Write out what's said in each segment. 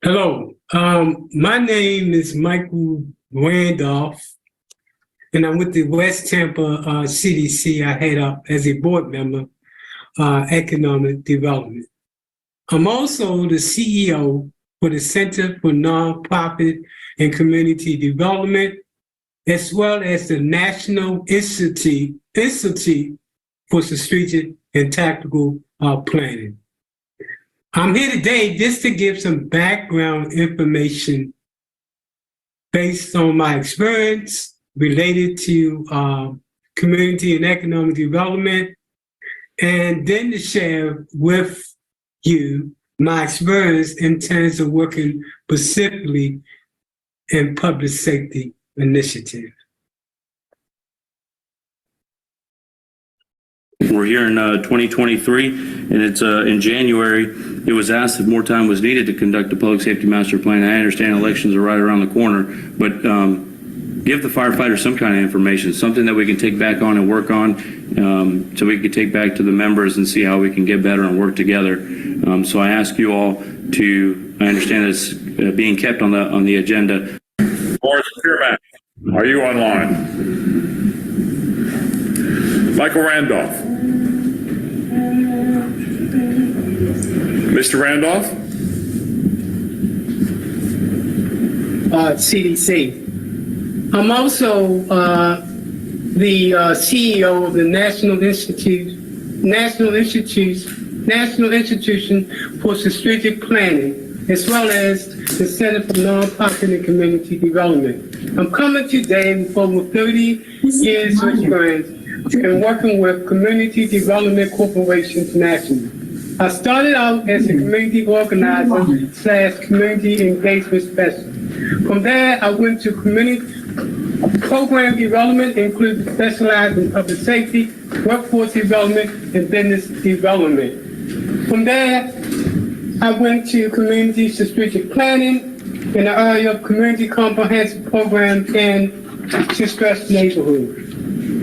Hello, my name is Michael Randolph, and I'm with the West Tampa CDC. I head up as a board member, economic development. I'm also the CEO for the Center for Nonprofit and Community Development, as well as the National Institute for Strategic and Tactical Planning. I'm here today just to give some background information based on my experience related to community and economic development, and then to share with you my experience in terms of working specifically in public safety initiative. We're here in 2023, and it's in January. It was asked if more time was needed to conduct a public safety master plan. I understand elections are right around the corner, but give the firefighters some kind of information, something that we can take back on and work on, so we can take back to the members and see how we can get better and work together. So I ask you all to, I understand it's being kept on the agenda. Morris Piermack, are you online? Michael Randolph. Mr. Randolph? CDC. I'm also the CEO of the National Institution for Strategic Planning, as well as the Center for Nonprofit and Community Development. I'm coming today with over 30 years of experience in working with community development corporations nationally. I started out as a community organizer / community engagement specialist. From there, I went to community program development, including specialized in public safety, workforce development, and business development. From there, I went to community strategic planning in the area of community comprehensive programs in distressed neighborhoods.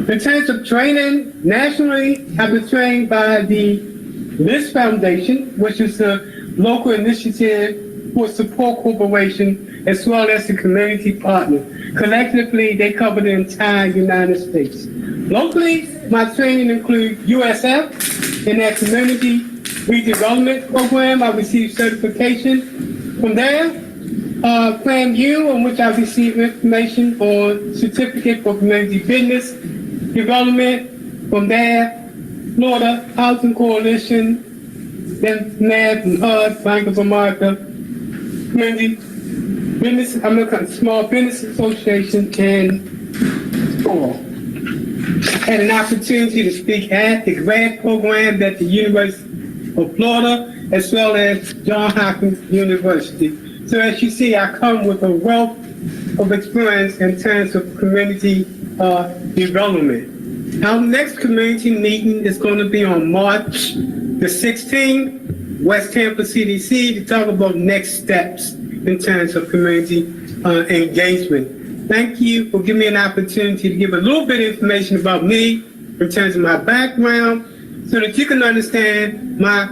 In terms of training, nationally, I've been trained by the LIST Foundation, which is a local initiative for support corporation, as well as the community partner. Collectively, they cover the entire United States. Locally, my training includes USF in their community redevelopment program. I received certification. From there, Plan U, in which I received information on certificate for community business development. From there, Florida Housing Coalition, then NAB and HUD, Bank of America, Community Business, Small Business Association, and all. Had an opportunity to speak at the grant program at the University of Florida, as well as Johns Hopkins University. So as you see, I come with a wealth of experience in terms of community development. Our next community meeting is going to be on March the 16th, West Tampa CDC, to talk about next steps in terms of community engagement. Thank you for giving me an opportunity to give a little bit of information about me in terms of my background, so that you can understand my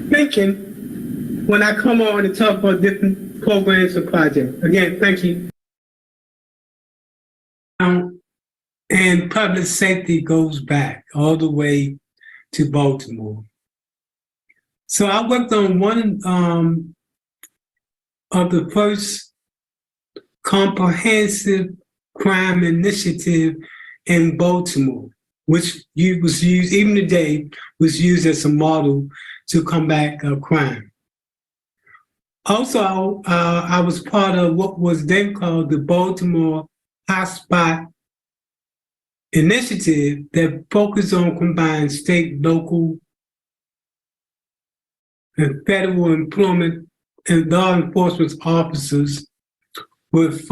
thinking when I come on and talk about different programs and projects. Again, thank you. And public safety goes back all the way to Baltimore. So I worked on one of the first comprehensive crime initiative in Baltimore, which was used, even today, was used as a model to combat crime. Also, I was part of what was then called the Baltimore Hotspot Initiative that focused on combining state, local, and federal employment and law enforcement officers with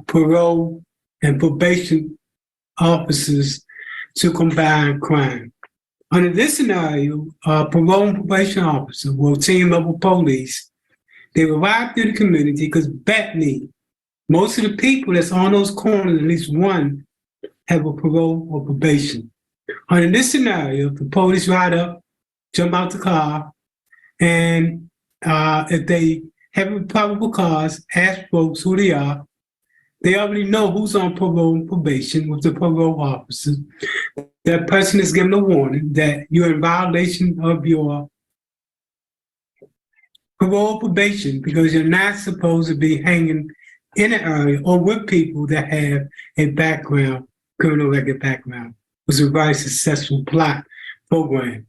parole and probation officers to combat crime. Under this scenario, parole and probation officer will team up with police. They will ride through the community because bet me, most of the people that's on those corners, at least one, have a parole or probation. Under this scenario, the police ride up, jump out the car, and if they have a probable cause, ask folks who they are. They already know who's on parole and probation with the parole officer. That person is given a warning that you're in violation of your parole probation because you're not supposed to be hanging in an area or with people that have a background, criminal record background. It was a very successful plot program.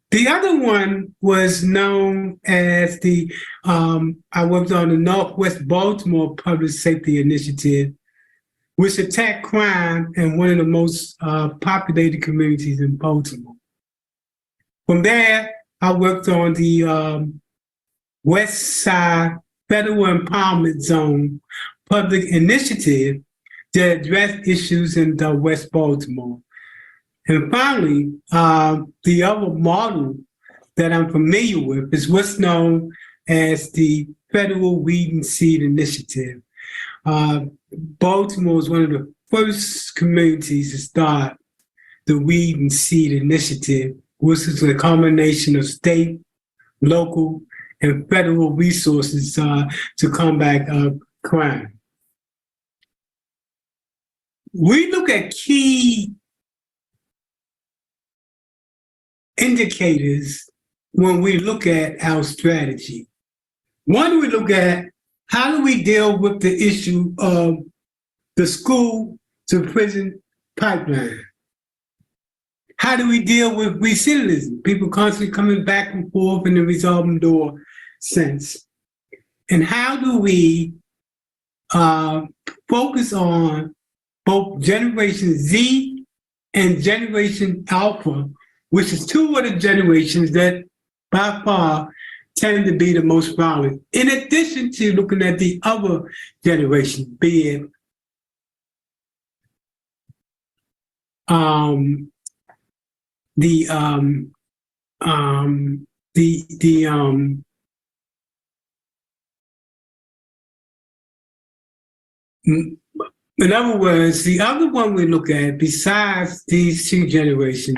The other one was known as I worked on the Northwest Baltimore Public Safety Initiative, which attacked crime in one of the most populated communities in Baltimore. From there, I worked on the West Side Federal Empowerment Zone Public Initiative to address issues in the West Baltimore. And finally, the other model that I'm familiar with is what's known as the Federal Weed and Seed Initiative. Baltimore is one of the first communities to start the Weed and Seed Initiative, which is a combination of state, local, and federal resources to combat crime. We look at key indicators when we look at our strategy. One, we look at how do we deal with the issue of the school to prison pipeline? How do we deal with recidivism? People constantly coming back and forth in the revolving door sense. And how do we focus on both Generation Z and Generation Alpha, which is two of the generations that by far tend to be the most violent, in addition to looking at the other generation, be it in other words, the other one we look at besides these two generations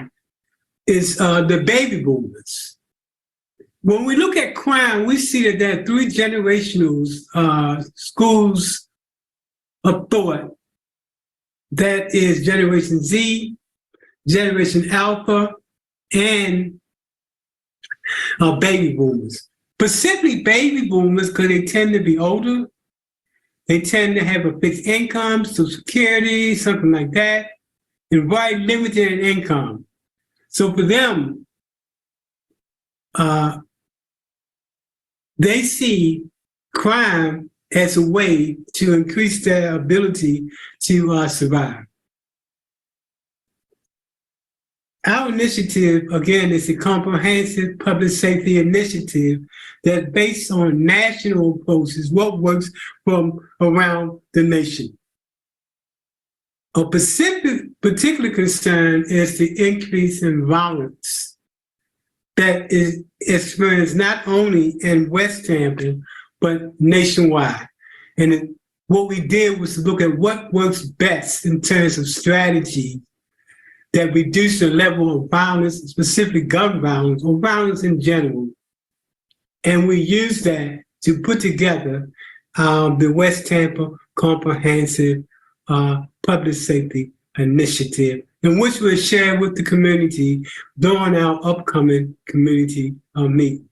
is the baby boomers. When we look at crime, we see that there are three generational schools of thought. That is Generation Z, Generation Alpha, and baby boomers. Specifically baby boomers because they tend to be older. They tend to have a fixed income, Social Security, something like that, and very limited in income. So for them, they see crime as a way to increase their ability to survive. Our initiative, again, is a comprehensive public safety initiative that's based on national approaches, what works from around the nation. A particular concern is the increase in violence that is experienced not only in West Tampa, but nationwide. And what we did was to look at what works best in terms of strategy that reduce the level of violence, specifically gun violence or violence in general. And we use that to put together the West Tampa Comprehensive Public Safety Initiative, in which we'll share with the community during our upcoming community meeting.